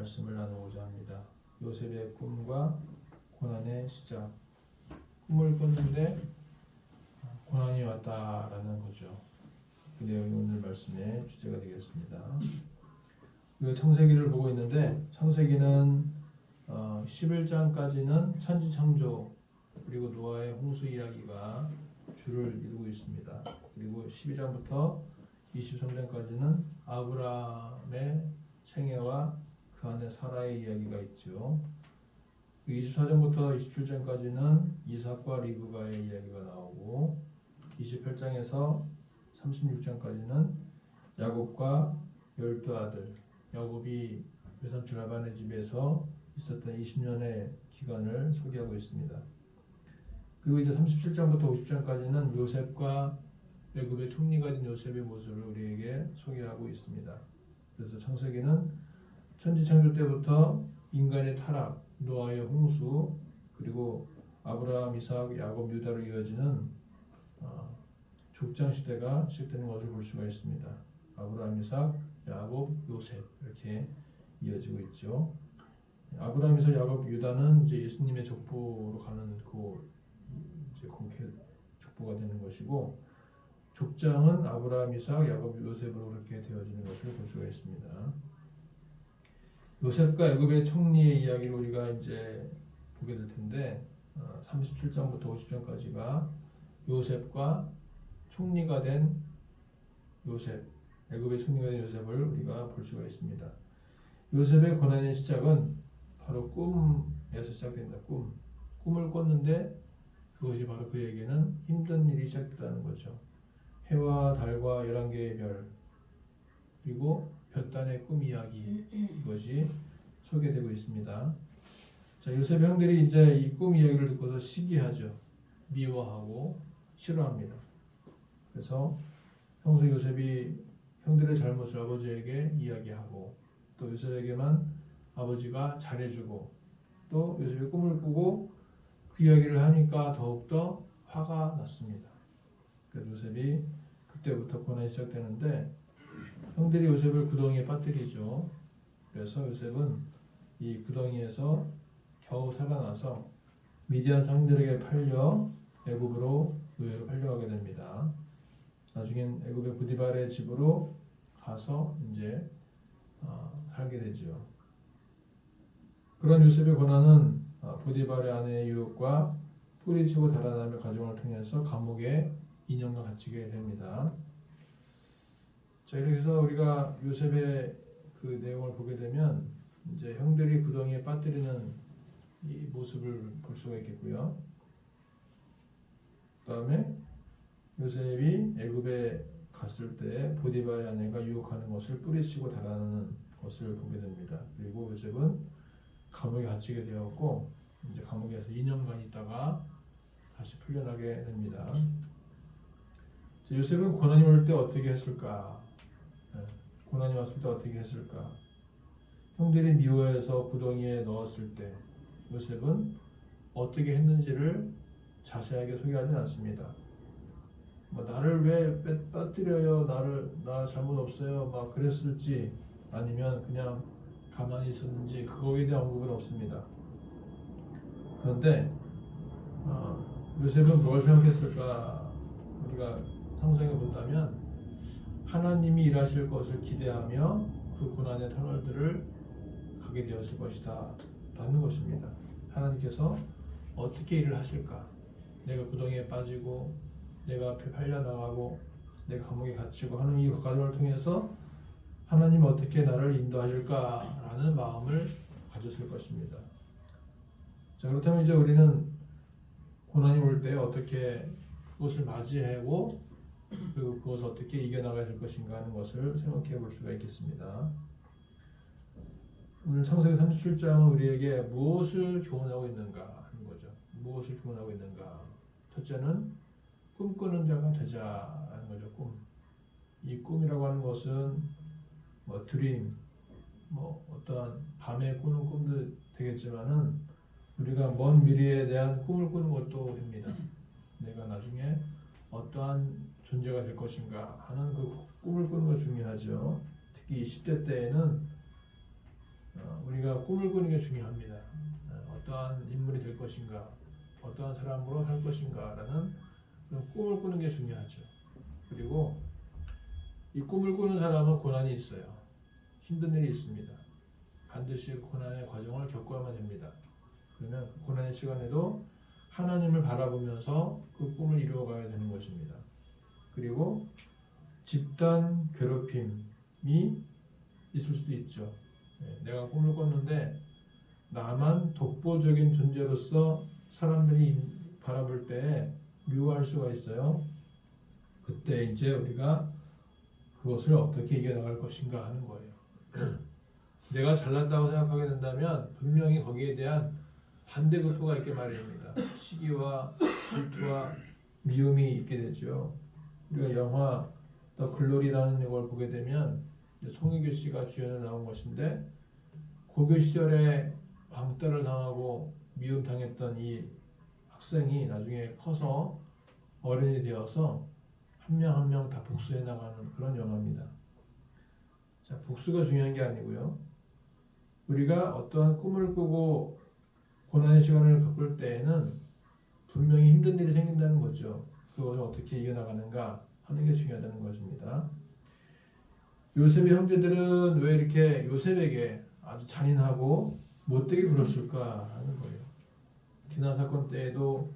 말씀을 나누고자 합니다. 요셉의 꿈과 고난의 시작. 꿈을 꿨는데 고난이 왔다라는 거죠. 그 내용이 오늘 말씀의 주제가 되겠습니다. 우리가 창세기를 보고 있는데 창세기는 11장까지는 천지창조 그리고 노아의 홍수 이야기가 주를 이루고 있습니다. 그리고 12장부터 23장까지는 아브라함의 생애와 그 안에 사라의 이야기가 있죠. 24장부터 27장까지는 이삭과 리브가의 이야기가 나오고 28장에서 36장까지는 야곱과 12아들, 야곱이 외삼촌 라반의 집에서 있었던 20년의 기간을 소개하고 있습니다. 그리고 이제 37장부터 50장까지는 요셉과 애굽의 총리가 된 요셉의 모습을 우리에게 소개하고 있습니다. 그래서 창세기는 천지창조 때부터 인간의 타락, 노아의 홍수, 그리고 아브라함, 이삭, 야곱, 유다로 이어지는 족장 시대가 시작되는 것을 볼 수가 있습니다. 아브라함, 이삭, 야곱, 요셉 이렇게 이어지고 있죠. 아브라함, 이삭, 야곱, 유다는 이제 예수님의 족보로 가는 그 이제 공개 족보가 되는 것이고, 족장은 아브라함, 이삭, 야곱, 요셉으로 그렇게 되어지는 것을 볼 수가 있습니다. 요셉과 애굽의 총리의 이야기를 우리가 이제 보게 될 텐데 37장부터 50장까지가 요셉과 총리가 된 요셉, 애굽의 총리가 된 요셉을 우리가 볼 수가 있습니다. 요셉의 고난의 시작은 바로 꿈에서 시작됩니다. 꿈을 꿨는데 그것이 바로 그에게는 힘든 일이 시작됐다는 거죠. 해와 달과 11개의 별 그리고 볕단의 꿈 이야기 이것이 소개되고 있습니다. 자, 요셉의 형들이 이제 이 꿈 이야기를 듣고서 시기하죠. 미워하고 싫어합니다. 그래서 평소 요셉이 형들의 잘못을 아버지에게 이야기하고 또 요셉에게만 아버지가 잘해주고 또 요셉이 꿈을 꾸고 그 이야기를 하니까 더욱더 화가 났습니다. 그래서 요셉이 그때부터 고난이 시작되는데 형들이 요셉을 구덩이에 빠뜨리죠. 그래서 요셉은 이 구덩이에서 겨우 살아나서 미디안 상들에게 팔려 애굽으로 노예로 팔려가게 됩니다. 나중엔 애굽의 보디발의 집으로 가서 이제 살게 되죠. 그런 요셉의 고난은 보디발의 아내의 유혹과 뿌리치고 달아나며 가정을 통해서 감옥에 2년간 갇히게 됩니다. 자, 그래서 우리가 요셉의 그 내용을 보게 되면 이제 형들이 구덩이에 빠뜨리는 이 모습을 볼 수가 있겠고요. 그다음에 요셉이 애굽에 갔을 때 보디발의 아내가 유혹하는 것을 뿌리치고 달아나는 것을 보게 됩니다. 그리고 요셉은 감옥에 갇히게 되었고 이제 감옥에서 2년간 있다가 다시 풀려나게 됩니다. 자, 요셉은 고난이 올 때 어떻게 했을까? 고난이 왔을 때 어떻게 했을까? 형들이 미워해서 구덩이에 넣었을 때 요셉은 어떻게 했는지를 자세하게 소개하진 않습니다. 나를 왜 빠뜨려요? 나 잘못 없어요? 막 그랬을지 아니면 그냥 가만히 있었는지 그거에 대한 언급은 없습니다. 그런데 요셉은 뭘 생각했을까? 우리가 상상해 본다면 하나님이 일하실 것을 기대하며 그 고난의 터널들을 가게 되었을 것이다 라는 것입니다. 하나님께서 어떻게 일을 하실까? 내가 구덩이에 빠지고 내가 앞에 팔려나가고 내가 감옥에 갇히고 하는 이 과정을 통해서 하나님 어떻게 나를 인도하실까? 라는 마음을 가졌을 것입니다. 자, 그렇다면 이제 우리는 고난이 올 때 어떻게 그것을 맞이하고 그리고 그것을 어떻게 이겨나가야 될 것인가 하는 것을 생각해 볼 수가 있겠습니다. 오늘 창세기 37장은 우리에게 무엇을 교훈하고 있는가 하는 거죠. 무엇을 교훈하고 있는가. 첫째는 꿈꾸는 자가 되자라는 거죠. 이 꿈이라고 하는 것은 드림, 어떠한 밤에 꾸는 꿈도 되겠지만은 우리가 먼 미래에 대한 꿈을 꾸는 것도 됩니다. 내가 나중에 어떠한 존재가 될 것인가 하는 그 꿈을 꾸는 거 중요하죠. 특히 10대 때에는 우리가 중요합니다. 어떠한 인물이 될 것인가, 어떠한 사람으로 살 것인가라는 그런 꿈을 꾸는 게 중요하죠. 그리고 이 꿈을 꾸는 사람은 고난이 있어요. 힘든 일이 있습니다. 반드시 그 고난의 과정을 겪어야만 됩니다. 그러면 그 고난의 시간에도 하나님을 바라보면서 그 꿈을 이루어가야 되는 것입니다. 그리고 집단 괴롭힘이 있을 수도 있죠. 내가 꿈을 꿨는데 나만 독보적인 존재로서 사람들이 바라볼 때 미워할 수가 있어요. 그때 이제 우리가 그것을 어떻게 이겨나갈 것인가 하는 거예요. 내가 잘났다고 생각하게 된다면 분명히 거기에 대한 반대급부가 있게 마련입니다. 시기와 질투와 미움이 있게 되죠. 우리가 영화 더 글로리라는 걸 보게 되면 송혜교 씨가 주연으로 나온 것인데 고교 시절에 왕따를 당하고 미움당했던 이 학생이 나중에 커서 어른이 되어서 한 명 한 명 다 복수해 나가는 그런 영화입니다. 자, 복수가 중요한 게 아니고요. 우리가 어떠한 꿈을 꾸고 고난의 시간을 겪을 때에는 분명히 힘든 일이 생긴다는 거죠. 그것을 어떻게 이겨나가는가 하는 게 중요하다는 것입니다. 요셉의 형제들은 왜 이렇게 요셉에게 아주 잔인하고 못되게 굴었을까 하는 거예요. 디나 사건 때에도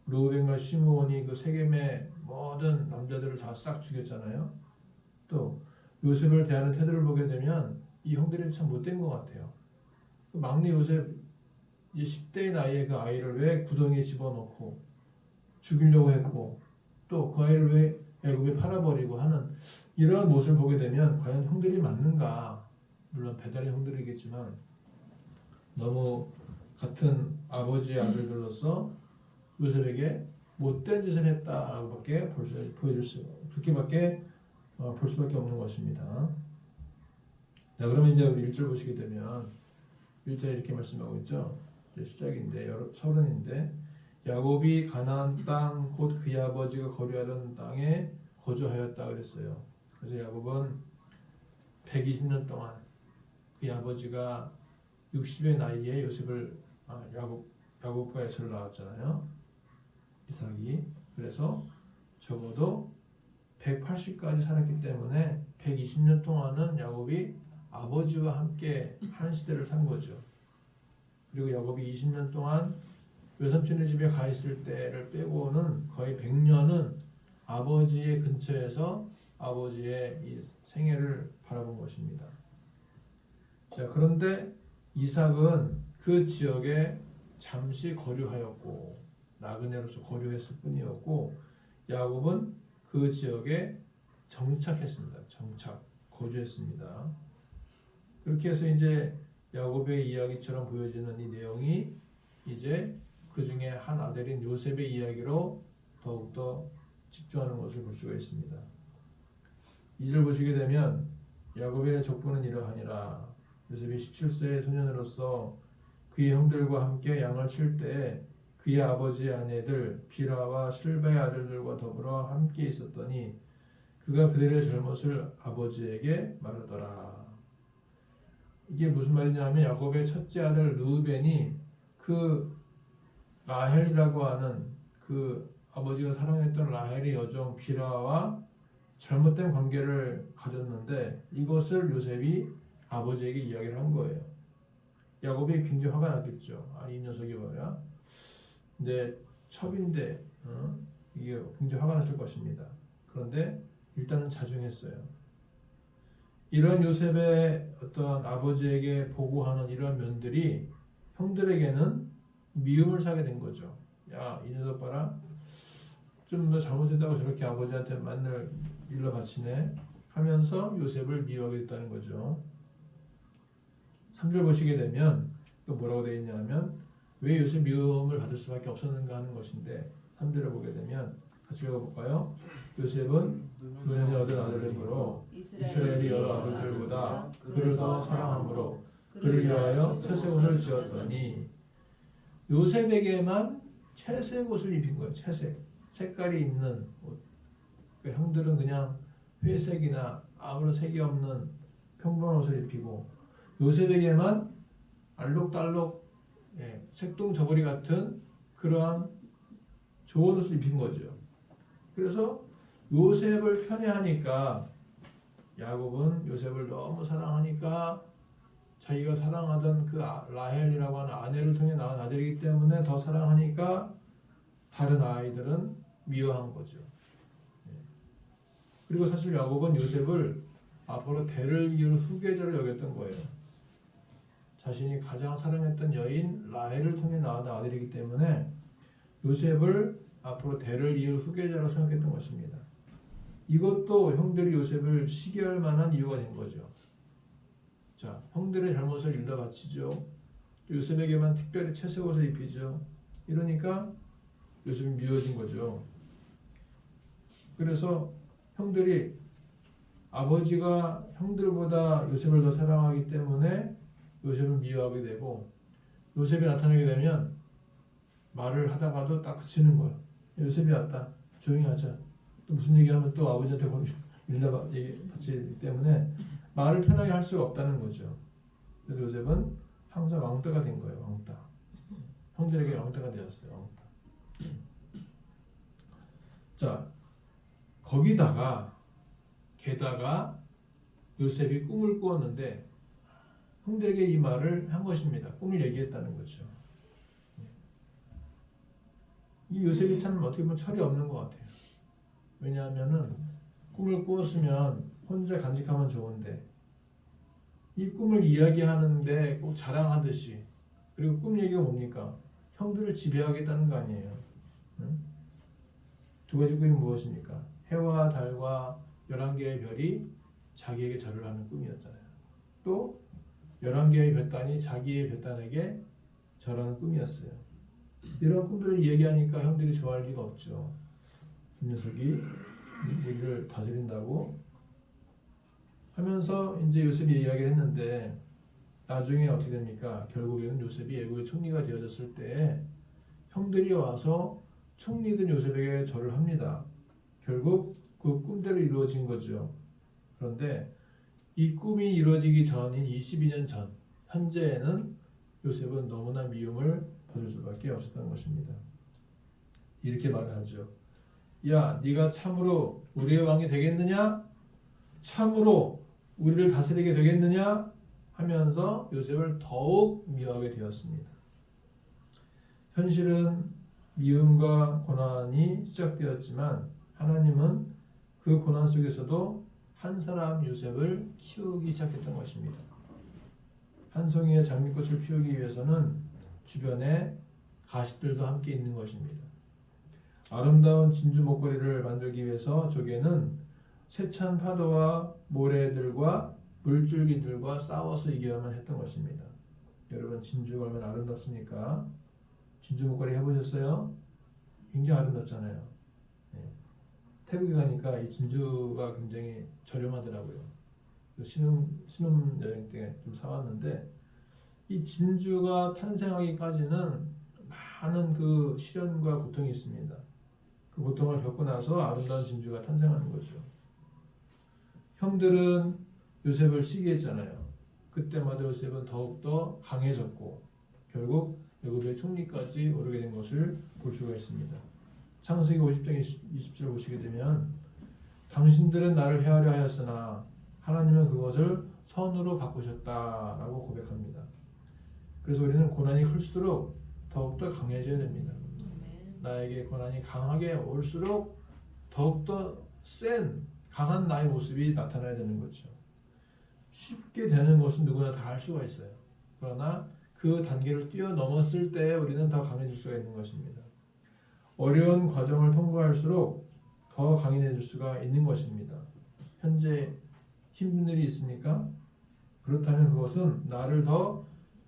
루벤과 시므온이 그 세겜의 모든 남자들을 다 싹 죽였잖아요. 또 요셉을 대하는 태도를 보게 되면 이 형들이 참 못된 것 같아요. 그 막내 요셉 이제 10대의 나이에 그 아이를 왜 구덩이에 집어넣고 죽이려고 했고 또 그 아이를 왜 애굽에 팔아버리고 하는 이러한 모습을 보게 되면 과연 형들이 맞는가? 물론 배달의 형들이겠지만 너무 같은 아버지의 아들들로서 요셉에게 못된 짓을 했다라고밖에 그렇게밖에 볼 수밖에 없는 것입니다. 자, 그러면 이제 우리 1절 보시게 되면 1절에 이렇게 말씀하고 있죠. 이제 시작인데 서론인데 야곱이 가나안 땅 곧 그의 아버지가 거류하던 땅에 거주하였다 그랬어요. 그래서 야곱은 120년 동안 그의 아버지가 60의 나이에 야곱과 에서를 낳았잖아요. 이삭이. 그래서 적어도 180까지 살았기 때문에 120년 동안은 야곱이 아버지와 함께 한 시대를 산 거죠. 그리고 야곱이 20년 동안 외삼촌의 집에 가 있을 때를 빼고는 거의 100년은 아버지의 근처에서 아버지의 이 생애를 바라본 것입니다. 자, 그런데 이삭은 그 지역에 잠시 거류하였고 나그네로서 거류했을 뿐이었고 야곱은 그 지역에 정착했습니다. 거주했습니다. 그렇게 해서 이제 야곱의 이야기처럼 보여지는 이 내용이 이제 그 중에 한 아들인 요셉의 이야기로 더욱더 집중하는 것을 볼 수가 있습니다. 2절 보시게 되면 야곱의 족보는 이러하니라. 요셉이 17세의 소년으로서 그의 형들과 함께 양을 칠 때에 그의 아버지의 아내들 비라와 실바의 아들들과 더불어 함께 있었더니 그가 그들의 잘못을 아버지에게 말하더라. 이게 무슨 말이냐면 야곱의 첫째 아들 르우벤이 그 라헬이라고 하는 그 아버지가 사랑했던 라헬의 여종 비라와 잘못된 관계를 가졌는데 이것을 요셉이 아버지에게 이야기를 한 거예요. 야곱이 굉장히 화가 났겠죠. 이 녀석이 뭐야? 근데 첩인데 이게 굉장히 화가 났을 것입니다. 그런데 일단은 자중했어요. 이런 요셉의 어떤 아버지에게 보고하는 이런 면들이 형들에게는 미움을 사게 된 거죠. 야, 이 녀석 봐라. 좀 너 잘못했다고 저렇게 아버지한테 만날 일러 바치네 하면서 요셉을 미워하게 됐다는 거죠. 3절 보시게 되면 또 뭐라고 되어 있냐면 왜 요셉 미움을 받을 수밖에 없었는가 하는 것인데 3절을 보게 되면 같이 읽어볼까요? 요셉은 노년에 얻은 아들이므로 이스라엘의 여러 아들들보다 그를 더 사랑함으로 그를 위하여 채색 옷을 지었더니 요셉에게만 채색 옷을 입힌 거예요. 채색 색깔이 있는 옷. 그러니까 형들은 그냥 회색이나 아무런 색이 없는 평범한 옷을 입히고 요셉에게만 알록달록 색동 저고리 같은 그러한 좋은 옷을 입힌 거죠. 그래서 요셉을 편애하니까 야곱은 요셉을 너무 사랑하니까 자기가 사랑하던 그 라헬이라고 하는 아내를 통해 낳은 아들이기 때문에 더 사랑하니까 다른 아이들은 미워한 거죠. 그리고 사실 야곱은 요셉을 앞으로 대를 이을 후계자로 여겼던 거예요. 자신이 가장 사랑했던 여인 라헬을 통해 낳은 아들이기 때문에 요셉을 앞으로 대를 이을 후계자로 생각했던 것입니다. 이것도 형들이 요셉을 시기할 만한 이유가 된 거죠. 자, 형들의 잘못을 일러 바치죠. 요셉에게만 특별히 채색옷을 입히죠. 이러니까 요셉이 미워진 거죠. 그래서 형들이 아버지가 형들보다 요셉을 더 사랑하기 때문에 요셉을 미워하게 되고 요셉이 나타나게 되면 말을 하다가도 딱 그치는 거예요. 요셉이 왔다. 조용히 하자. 또 무슨 얘기하면 또 아버지한테 일러 바치기 때문에 말을 편하게 할 수가 없다는 거죠. 그래서 요셉은 항상 왕따가 된 거예요. 왕따. 형들에게 왕따가 되었어요. 왕따. 자, 게다가 요셉이 꿈을 꾸었는데 형들에게 이 말을 한 것입니다. 꿈을 얘기했다는 거죠. 이 요셉이 참 어떻게 보면 철이 없는 것 같아요. 왜냐하면은 꿈을 꾸었으면 혼자 간직하면 좋은데 이 꿈을 이야기하는데 꼭 자랑하듯이 그리고 꿈 얘기가 뭡니까? 형들을 지배하겠다는 거 아니에요. 응? 두 가지 꿈이 무엇입니까? 해와 달과 11개의 별이 자기에게 절을 하는 꿈이었잖아요. 또 11개의 별단이 자기의 별단에게 절하는 꿈이었어요. 이런 꿈들을 얘기하니까 형들이 좋아할 리가 없죠. 이 녀석이 우리를 다스린다고 하면서 이제 요셉이 이야기를 했는데 나중에 어떻게 됩니까? 결국에는 요셉이 애국의 총리가 되어졌을 때 형들이 와서 총리든 요셉에게 절을 합니다. 결국 그 꿈대로 이루어진 거죠. 그런데 이 꿈이 이루어지기 전인 22년 전 현재에는 요셉은 너무나 미움을 받을 수밖에 없었던 것입니다. 이렇게 말을 하죠. 야, 네가 참으로 우리의 왕이 되겠느냐? 참으로 우리를 다스리게 되겠느냐? 하면서 요셉을 더욱 미워하게 되었습니다. 현실은 미움과 고난이 시작되었지만 하나님은 그 고난 속에서도 한 사람 요셉을 키우기 시작했던 것입니다. 한 송이의 장미꽃을 피우기 위해서는 주변에 가시들도 함께 있는 것입니다. 아름다운 진주 목걸이를 만들기 위해서 조개는 세찬 파도와 모래들과 물줄기들과 싸워서 이겨야만 했던 것입니다. 여러분 진주가 얼마나 아름답습니까? 진주 목걸이 해보셨어요? 굉장히 아름답잖아요. 네. 태국에 가니까 이 진주가 굉장히 저렴하더라고요. 신혼여행 때 좀 사왔는데 이 진주가 탄생하기까지는 많은 그 시련과 고통이 있습니다. 그 고통을 겪고 나서 아름다운 진주가 탄생하는 거죠. 형들은 요셉을 시기했잖아요. 그때마다 요셉은 더욱더 강해졌고 결국 애굽의 총리까지 오르게 된 것을 볼 수가 있습니다. 창세기 50장 20절 보시게 되면 당신들은 나를 헤아려 하였으나 하나님은 그것을 선으로 바꾸셨다라고 고백합니다. 그래서 우리는 고난이 클수록 더욱더 강해져야 됩니다. 나에게 고난이 강하게 올수록 더욱더 강한 나의 모습이 나타나야 되는 거죠. 쉽게 되는 것은 누구나 다 할 수가 있어요. 그러나 그 단계를 뛰어넘었을 때 우리는 더 강해질 수가 있는 것입니다. 어려운 과정을 통과할수록 더 강해질 수가 있는 것입니다. 현재 힘든 일이 있습니까? 그렇다면 그것은 나를 더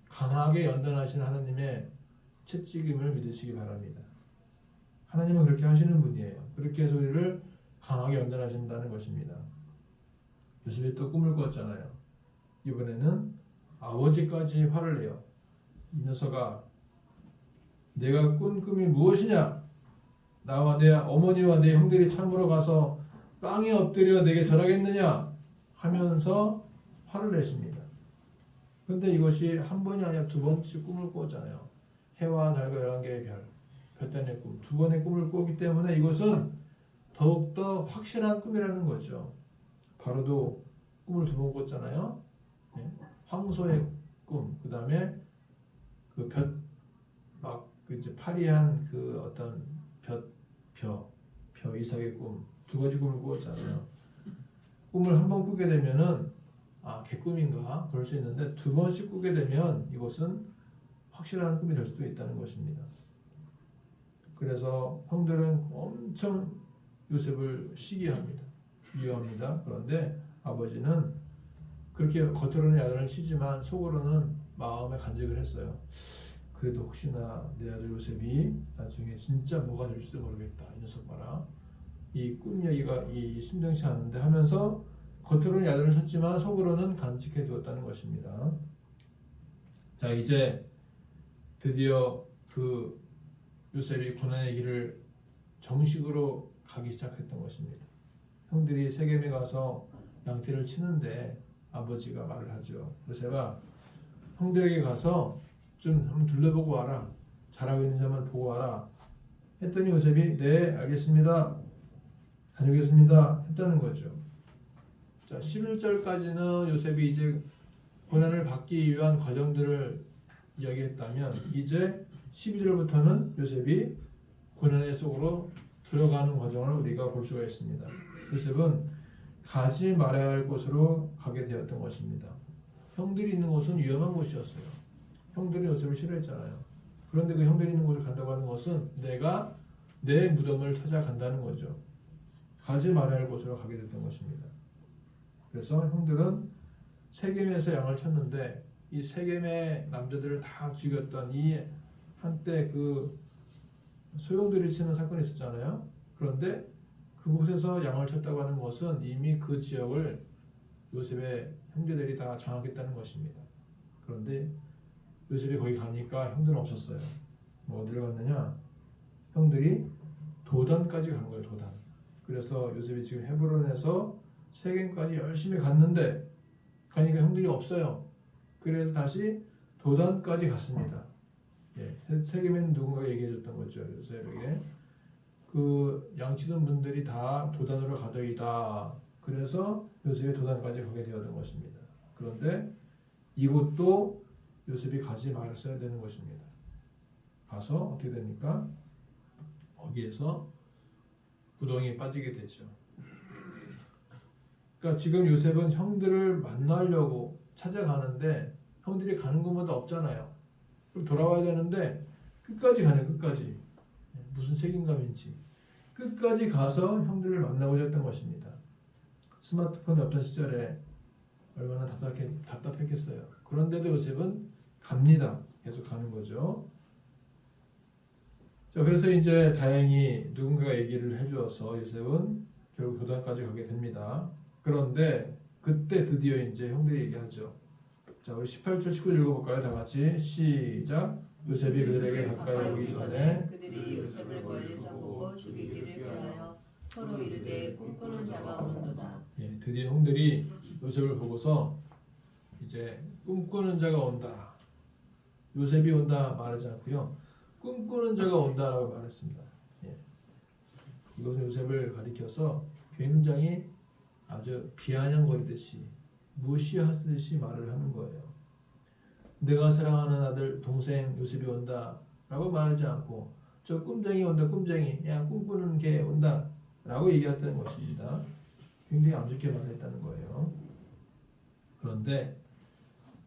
강하게 연단하신 하나님의 채찍임을 믿으시기 바랍니다. 하나님은 그렇게 하시는 분이에요. 그렇게 해서 우리를 강하게 연단하신다는 것입니다. 요셉이 또 꿈을 꿨잖아요. 이번에는 아버지까지 화를 내요. 이 녀석아, 내가 꾼 꿈이 무엇이냐? 나와 내 어머니와 내 형들이 참으로 가서 땅에 엎드려 내게 절하겠느냐? 하면서 화를 내십니다. 그런데 이것이 한 번이 아니라 두 번씩 꿈을 꾸었잖아요. 해와 달과 11개의 별, 별단의 꿈, 두 번의 꿈을 꾸었기 때문에 이것은 더욱더 확실한 꿈이라는 거죠. 바로도 꿈을 두 번 꿨잖아요. 예? 황소의 꿈, 그 다음에 그 막 이제 파리한 그 어떤 벼 이삭의 꿈, 두 가지 꿈을 꾸었잖아요. 꿈을 한 번 꾸게 되면은 개꿈인가 그럴 수 있는데 두 번씩 꾸게 되면 이것은 확실한 꿈이 될 수도 있다는 것입니다. 그래서 형들은 엄청 요셉을 시기합니다. 미워합니다. 그런데 아버지는 그렇게 겉으로는 야단을 치지만 속으로는 마음에 간직을 했어요. 그래도 혹시나 내 아들 요셉이 나중에 진짜 뭐가 될지도 모르겠다. 이 녀석 봐라. 이 꿈 얘기가 이 심정치 않은데 하면서 겉으로는 야단을 쳤지만 속으로는 간직해 두었다는 것입니다. 자, 이제 드디어 그 요셉이 고난의 길을 정식으로 가기 시작했던 것입니다. 형들이 세겜에 가서 양태를 치는데 아버지가 말을 하죠. 요셉아, 형들에게 가서 좀 한번 둘러보고 와라. 잘하고 있는 점을 보고 와라. 했더니 요셉이 네, 알겠습니다. 다녀오겠습니다. 했다는 거죠. 자, 11절까지는 요셉이 이제 고난을 받기 위한 과정들을 이야기했다면 이제 12절부터는 요셉이 고난의 속으로 들어가는 과정을 우리가 볼 수가 있습니다. 요셉은 가지 말아야 할 곳으로 가게 되었던 것입니다. 형들이 있는 곳은 위험한 곳이었어요. 형들이 요셉을 싫어했잖아요. 그런데 그 형들이 있는 곳을 간다고 하는 것은 내가 내 무덤을 찾아간다는 거죠. 가지 말아야 할 곳으로 가게 됐던 것입니다. 그래서 형들은 세겜에서 양을 쳤는데 이 세겜의 남자들을 다 죽였던 이 한때 그 소용돌이 치는 사건이 있었잖아요. 그런데 그곳에서 양을 쳤다고 하는 것은 이미 그 지역을 요셉의 형제들이 다 장악했다는 것입니다. 그런데 요셉이 거기 가니까 형들은 없었어요. 뭐 어디를 갔느냐? 형들이 도단까지 간 거예요. 도단. 그래서 요셉이 지금 헤브론에서 세겜까지 열심히 갔는데 가니까 형들이 없어요. 그래서 다시 도단까지 갔습니다. 예, 세겜에는 누군가가 얘기해줬던 거죠. 요셉에게 그 양치던 분들이 다 도단으로 가더이다. 그래서 요셉이 도단까지 가게 되었던 것입니다. 그런데 이곳도 요셉이 가지 말았어야 되는 것입니다. 가서 어떻게 됩니까? 거기에서 구덩이에 빠지게 되죠. 그러니까 지금 요셉은 형들을 만나려고 찾아가는데 형들이 가는 곳마다 없잖아요. 그럼 돌아와야 되는데 끝까지 가네. 끝까지. 무슨 책임감인지 끝까지 가서 형들을 만나고자 했던 것입니다. 스마트폰이 없던 시절에 얼마나 답답했겠어요. 그런데도 요셉은 갑니다. 계속 가는 거죠. 자, 그래서 이제 다행히 누군가가 얘기를 해주어서 요셉은 결국 도단까지 가게 됩니다. 그런데 그때 드디어 이제 형들이 얘기하죠. 자, 우리 18절 19절 읽어볼까요? 다 같이 시작. 요셉이 그들에게 가까이 오기 전에 그들이 요셉을 멀리서 보고 죽이기를 꾀하여 서로 이르되 꿈꾸는 자가 오는도다. 예, 드디어 형들이 요셉을 보고서 이제 꿈꾸는 자가 온다. 요셉이 온다 말하지 않고요. 꿈꾸는 자가 온다라고 말했습니다. 예. 이것은 요셉을 가리켜서 굉장히 아주 비아냥거리듯이 무시하듯이 말을 하는 거예요. 내가 사랑하는 아들 동생 요셉이 온다 라고 말하지 않고 저 꿈쟁이 온다 꿈쟁이 야 꿈꾸는 개 온다 라고 얘기했다는 것입니다. 굉장히 안 좋게 말했다는 거예요. 그런데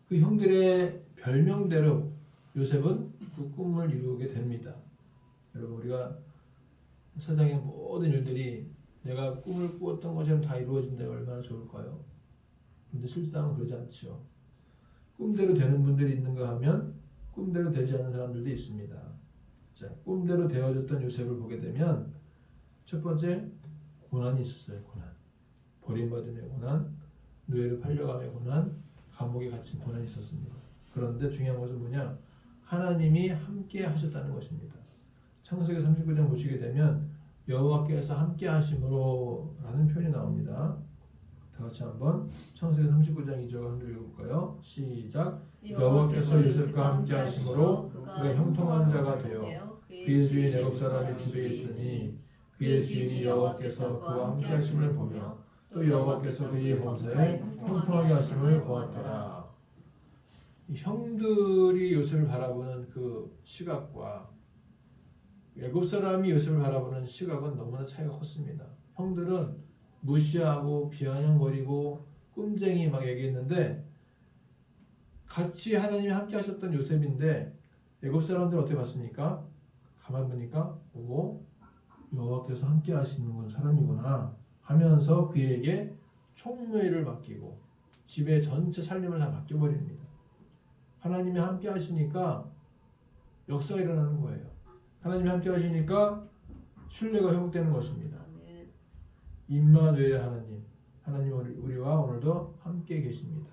그 형들의 별명대로 요셉은 그 꿈을 이루게 됩니다. 여러분 우리가 세상의 모든 일들이 내가 꿈을 꾸었던 것처럼 다 이루어진다면 얼마나 좋을까요? 근데 실상은 그러지 않죠. 꿈대로 되는 분들이 있는가 하면 꿈대로 되지 않는 사람들도 있습니다. 자, 꿈대로 되어졌던 요셉을 보게 되면 첫 번째 고난이 있었어요. 고난. 버림받음의 고난, 노예로 팔려감의 고난, 감옥에 갇힌 고난이 있었습니다. 그런데 중요한 것은 뭐냐? 하나님이 함께 하셨다는 것입니다. 창세기 39장 보시게 되면 여호와께서 함께 하심으로 라는 표현이 나옵니다. 다 같이 한번 창세기 39장 2절 한번 읽어볼까요? 시작. 여호와께서 요셉과 함께 하심으로 그가 형통한 자가 되어 그의 주인 애굽 사람의 집에 있으니 그의 주인이 여호와께서 그와 함께 하심을 보며 또 여호와께서 그의 범사에 형통하게 하심을 보았더라. 이 형들이 요셉을 바라보는 그 시각과 애굽 사람이 요셉을 바라보는 시각은 너무나 차이가 컸습니다. 형들은 무시하고 비아냥거리고 꼼쟁이 막 얘기했는데 같이 하나님이 함께 하셨던 요셉인데 애굽 사람들은 어떻게 봤습니까? 가만 보니까 오, 여호와께서 함께 하시는 사람이구나 하면서 그에게 총무회를 맡기고 집의 전체 살림을 다 맡겨버립니다. 하나님이 함께 하시니까 역사가 일어나는 거예요. 하나님이 함께 하시니까 신뢰가 회복되는 것입니다. 임마누엘의 하나님, 하나님 우리와 오늘도 함께 계십니다.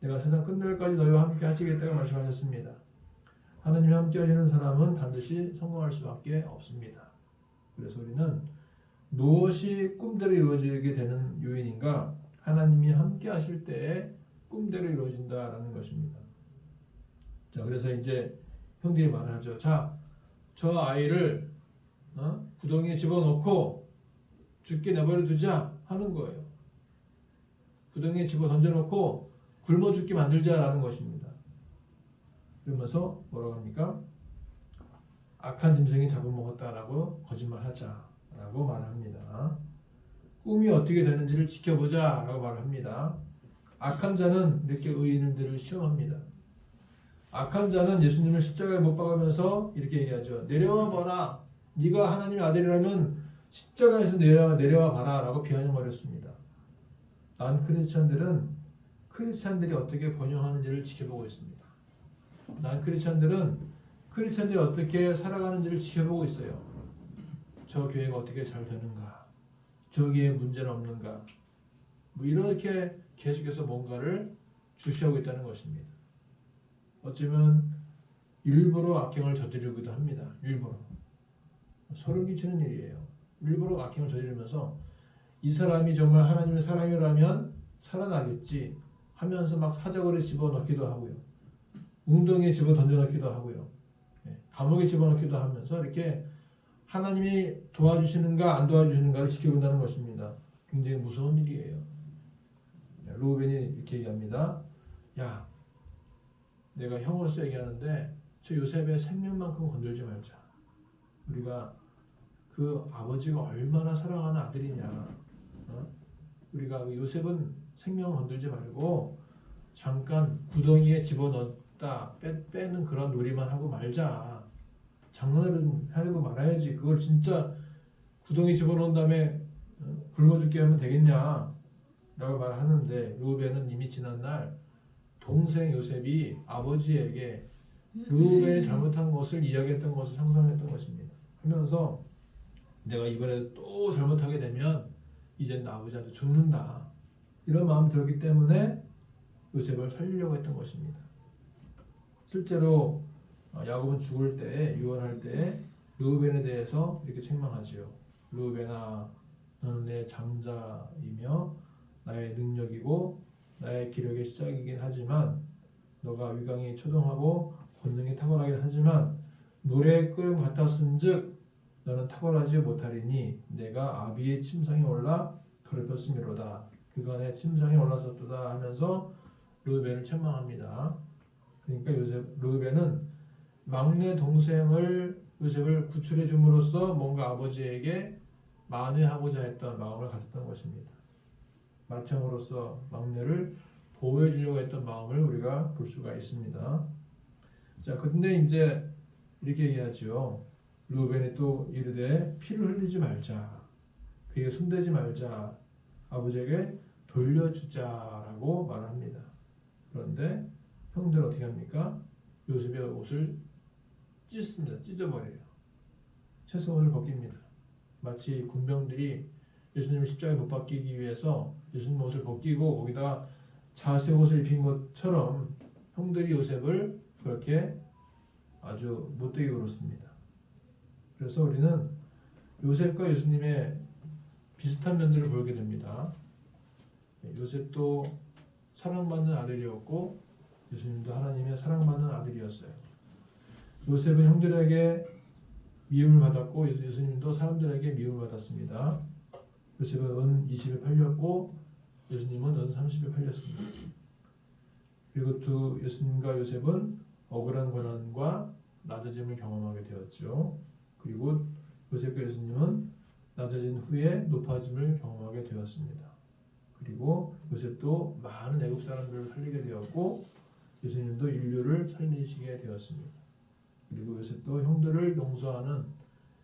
내가 세상 끝날까지 너희와 함께 하시겠다고 말씀하셨습니다. 하나님이 함께 하시는 사람은 반드시 성공할 수밖에 없습니다. 그래서 우리는 무엇이 꿈대로 이루어지게 되는 요인인가? 하나님이 함께 하실 때에 꿈대로 이루어진다라는 것입니다. 자, 그래서 이제 형들이 말을 하죠. 자, 저 아이를 구덩이에 집어넣고 죽게 내버려 두자 하는 거예요. 구덩이에 집어 던져놓고 굶어 죽게 만들자라는 것입니다. 그러면서 뭐라고 합니까? 악한 짐승이 잡아먹었다라고 거짓말하자라고 말합니다. 꿈이 어떻게 되는지를 지켜보자라고 말을 합니다. 악한 자는 이렇게 의인들을 시험합니다. 악한 자는 예수님을 십자가에 못 박으면서 이렇게 얘기하죠. 내려와 봐라. 네가 하나님의 아들이라면 십자가에서 내려와 봐라 라고 비아냥거렸습니다. 난 크리스찬들이 어떻게 번영하는지를 지켜보고 있습니다. 난 크리스찬들이 어떻게 살아가는지를 지켜보고 있어요. 저 교회가 어떻게 잘 되는가? 저기에 문제는 없는가? 뭐 이렇게 계속해서 뭔가를 주시하고 있다는 것입니다. 어쩌면 일부러 악행을 저지르기도 합니다. 일부러. 소름 끼치는 일이에요. 일부러 악행을 저지르면서 이 사람이 정말 하나님의 사람이라면 살아나겠지 하면서 막 사적으로 집어넣기도 하고요. 웅덩이에 집어 던져넣기도 하고요. 감옥에 집어넣기도 하면서 이렇게 하나님이 도와주시는가 안 도와주시는가를 지켜본다는 것입니다. 굉장히 무서운 일이에요. 루벤이 이렇게 얘기합니다. 야, 내가 형으로서 얘기하는데 저 요셉의 생명만큼 건들지 말자. 우리가 그 아버지가 얼마나 사랑하는 아들이냐. 우리가 요셉은 생명을 건들지 말고 잠깐 구덩이에 집어넣었다 빼는 그런 놀이만 하고 말자. 장난을 하려고 말아야지. 그걸 진짜 구덩이 집어넣은 다음에 굶어 죽게 하면 되겠냐 라고 말하는데 루벤은 이미 지난날 동생 요셉이 아버지에게 루벤이 잘못한 것을 이야기했던 것을 상상했던 것입니다. 하면서 내가 이번에 또 잘못하게 되면 이젠 나 아버지한테 죽는다 이런 마음이 들었기 때문에 요셉을 살리려고 했던 것입니다. 실제로 야곱은 죽을 때 유언할 때 르우벤에 대해서 이렇게 책망하지요. 르우벤아, 너는 내 장자이며 나의 능력이고 나의 기력의 시작이긴 하지만 너가 위강이 초동하고 권능이 탁월하긴 하지만 물의 끓음 같았은즉 너는 탁월하지 못하리니 내가 아비의 침상에 올라 더럽혔음이로다. 그가 내 침상에 올라섰도다 하면서 르우벤을 책망합니다. 그러니까 르우벤은 막내 동생을 요셉을 구출해 줌으로써 뭔가 아버지에게 만회하고자 했던 마음을 가졌던 것입니다. 맏형으로서 막내를 보호해 주려고 했던 마음을 우리가 볼 수가 있습니다. 자, 근데 이제 이렇게 얘기하죠. 르우벤이 또 이르되 피를 흘리지 말자. 그에게 손대지 말자. 아버지에게 돌려주자라고 말합니다. 그런데 형들은 어떻게 합니까? 요셉의 옷을 찢습니다. 찢어버려요. 채소 옷을 벗깁니다. 마치 군병들이 예수님을 십자가에 못 박히기 위해서 예수님 옷을 벗기고 거기다가 자색 옷을 입힌 것처럼 형들이 요셉을 그렇게 아주 못되게 굴었습니다. 그래서 우리는 요셉과 예수님의 비슷한 면들을 보게 됩니다. 요셉도 사랑받는 아들이었고 예수님도 하나님의 사랑받는 아들이었어요. 요셉은 형들에게 미움을 받았고 예수님도 사람들에게 미움을 받았습니다. 요셉은 은 20에 팔렸고 예수님은 은 30에 팔렸습니다. 그리고 예수님과 요셉은 억울한 고난과 낮아짐을 경험하게 되었죠. 그리고 요셉과 예수님은 낮아진 후에 높아짐을 경험하게 되었습니다. 그리고 요셉도 많은 애국 사람들을 살리게 되었고 예수님도 인류를 살리시게 되었습니다. 그리고 요셉도 형들을 용서하는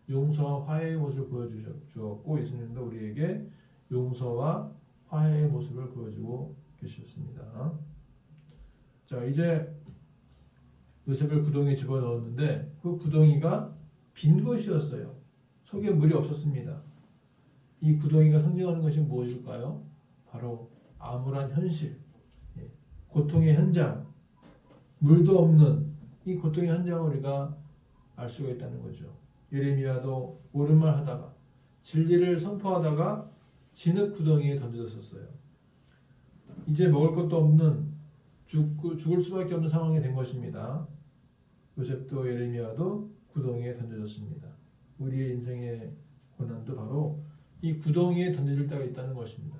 용서와 화해의 모습을 보여주었고 예수님도 우리에게 용서와 화해의 모습을 보여주고 계셨습니다. 자, 이제 요셉을 구덩이에 집어넣었는데 그 구덩이가 빈 것이었어요. 속에 물이 없었습니다. 이 구덩이가 상징하는 것이 무엇일까요? 바로 암울한 현실, 고통의 현장, 물도 없는 이 고통의 현장을 우리가 알 수가 있다는 거죠. 예레미야도 옳은 말 하다가 진리를 선포하다가 진흙 구덩이에 던져졌었어요. 이제 먹을 것도 없는 죽을 수밖에 없는 상황이 된 것입니다. 요셉도 예레미야도 구덩이에 던져졌습니다. 우리의 인생의 고난도 바로 이 구덩이에 던져질 때가 있다는 것입니다.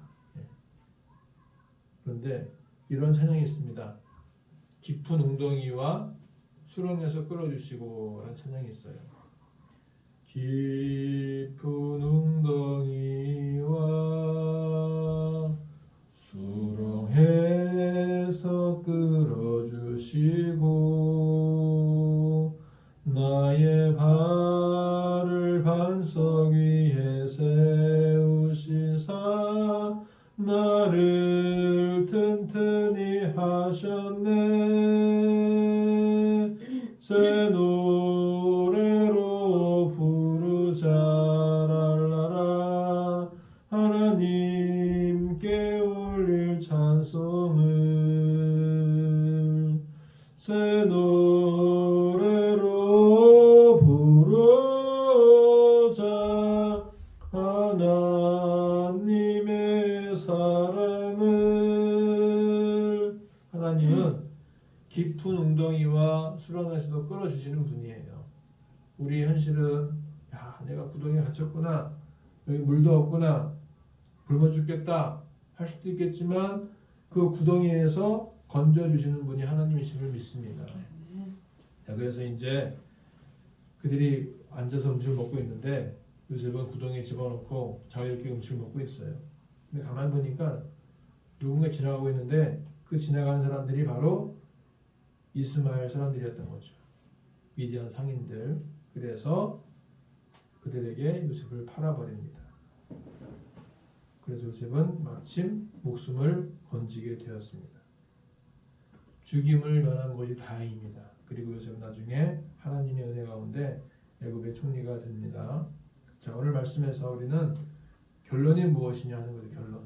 그런데 이런 찬양이 있습니다. 깊은 웅덩이와 수렁에서 끌어주시고 라는 찬양이 있어요. 깊은 웅덩이와 수렁에서 끌어주시고 나의 발을 반석 위에 세우시사 나를 튼튼히 하셨네. 새 노래로 부르자 랄라라 하나님께 올릴 찬송을 새 노래로 부르자 하나님의 사랑을. 하나님은 깊은 웅덩이와 수렁에서도 끌어주시는 분이에요. 우리의 현실은 야, 내가 구덩이에 갇혔구나, 여기 물도 없구나, 굶어 죽겠다 할 수도 있겠지만 그 구덩이에서 건져주시는 분이 하나님이심을 믿습니다. 자, 그래서 이제 그들이 앉아서 음식을 먹고 있는데 요셉은 구덩이에 집어넣고 자기들끼리 음식을 먹고 있어요. 근데 가만히 보니까 누군가 지나가고 있는데 그 지나가는 사람들이 바로 이스마엘 사람들이었던 거죠. 미디안 상인들. 그래서 그들에게 요셉을 팔아버립니다. 그래서 요셉은 마침 목숨을 건지게 되었습니다. 죽임을 면한 것이 다행입니다. 그리고 요셉은 나중에 하나님의 은혜 가운데 애굽의 총리가 됩니다. 자, 오늘 말씀에서 우리는 결론이 무엇이냐 하는 거죠. 결론.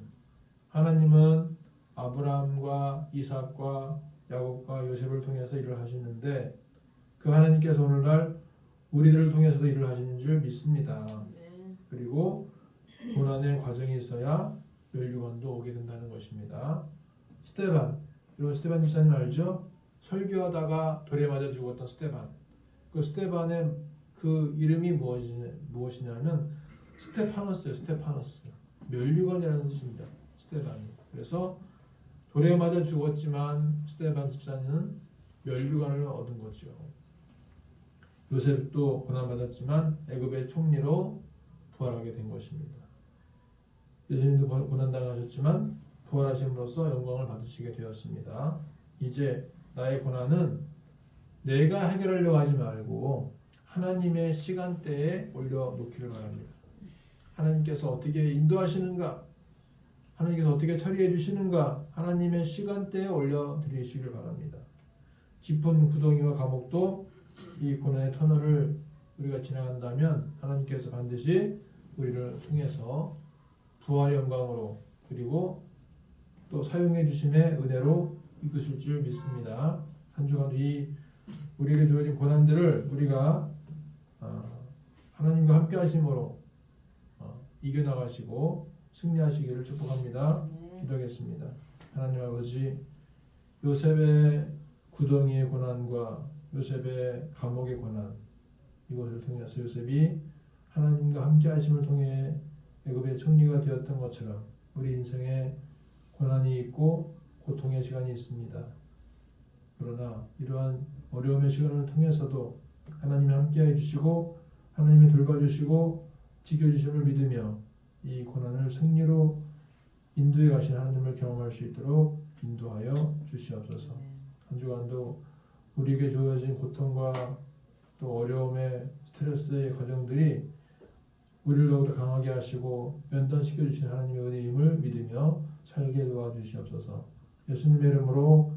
하나님은 아브라함과 이삭과 야곱과 요셉을 통해서 일을 하시는데 그 하나님께서 오늘날 우리들을 통해서도 일을 하시는 줄 믿습니다. 그리고 고난의 과정이 있어야 멸류관도 오게 된다는 것입니다. 스데반, 여러분 스데반 집사님 알죠? 설교하다가 돌에 맞아 죽었던 스데반. 그 스데반의 그 이름이 무엇이냐면 스테파너스예요. 스테파너스. 멸류관이라는 뜻입니다. 스데반이. 그래서 돌에 맞아 죽었지만 스데반 집사님은 멸류관을 얻은 거죠. 요셉도 고난받았지만 애굽의 총리로 부활하게 된 것입니다. 예수님도 고난당하셨지만 부활하심으로써 영광을 받으시게 되었습니다. 이제 나의 고난은 내가 해결하려고 하지 말고 하나님의 시간대에 올려놓기를 바랍니다. 하나님께서 어떻게 인도하시는가, 하나님께서 어떻게 처리해 주시는가, 하나님의 시간대에 올려드리시길 바랍니다. 깊은 구덩이와 감옥도 이 고난의 터널을 우리가 지나간다면 하나님께서 반드시 우리를 통해서 부활의 영광으로 그리고 또 사용해 주심의 은혜로 이끄실 줄 믿습니다. 한 주간 이 우리에게 주어진 고난들을 우리가 하나님과 함께 하심으로 이겨나가시고 승리하시기를 축복합니다. 기도하겠습니다. 하나님 아버지, 요셉의 구덩이의 고난과 요셉의 감옥의 고난, 이것을 통해서 요셉이 하나님과 함께 하심을 통해 애굽의 총리가 되었던 것처럼 우리 인생에 고난이 있고 고통의 시간이 있습니다. 그러나 이러한 어려움의 시간을 통해서도 하나님이 함께해 주시고 하나님이 돌봐주시고 지켜주심을 믿으며 이 고난을 승리로 인도해 가신 하나님을 경험할 수 있도록 인도하여 주시옵소서. 한 주간도 우리에게 주어진 고통과 또 어려움의 스트레스의 과정들이 우리를 더욱더 강하게 하시고 면단시켜 주신 하나님의 은혜임을 믿으며 살게 도와주시옵소서. 예수님의 이름으로